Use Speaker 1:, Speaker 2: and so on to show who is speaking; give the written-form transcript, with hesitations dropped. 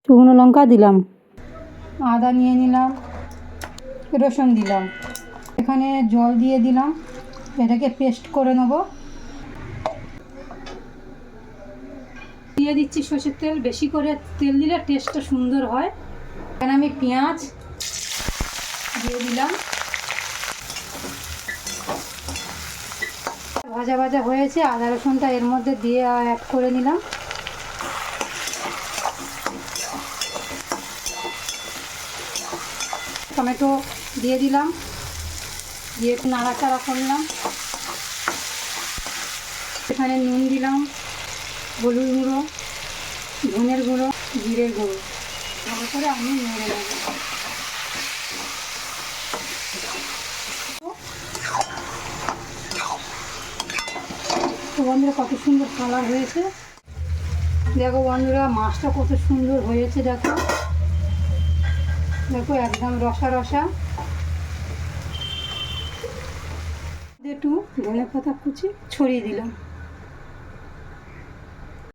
Speaker 1: শুকনো লঙ্কা দিলাম, আদা নিয়ে নিলাম, রসুন দিলাম, এখানে জল দিয়ে দিলাম, এটাকে পেস্ট করে নেব। দিয়ে দিচ্ছি সর্ষের তেল, বেশি করে তেল দিলে টেস্টটা সুন্দর হয়। এখানে আমি পেঁয়াজ দিয়ে দিলাম, ভাজা ভাজা হয়েছে, আদা রসুনটা এর মধ্যে দিয়ে অ্যাড করে নিলাম। টমেটো দিয়ে দিলাম, দিয়ে একটু নাড়াচাড়া করলাম। এখানে নুন দিলাম, হলুদ গুঁড়ো, ধনের গুঁড়ো, জিরের গুঁড়ো, ভালো করে আমি নেড়ে নেব। তো বন্ধুরা কত সুন্দর কালার হয়েছে, দেখো বন্ধুরা মাছটা কত সুন্দর হয়েছে, দেখো দেখো একদম রসা রসা। একটু ধনে পাতা কুচি ছড়িয়ে দিলাম।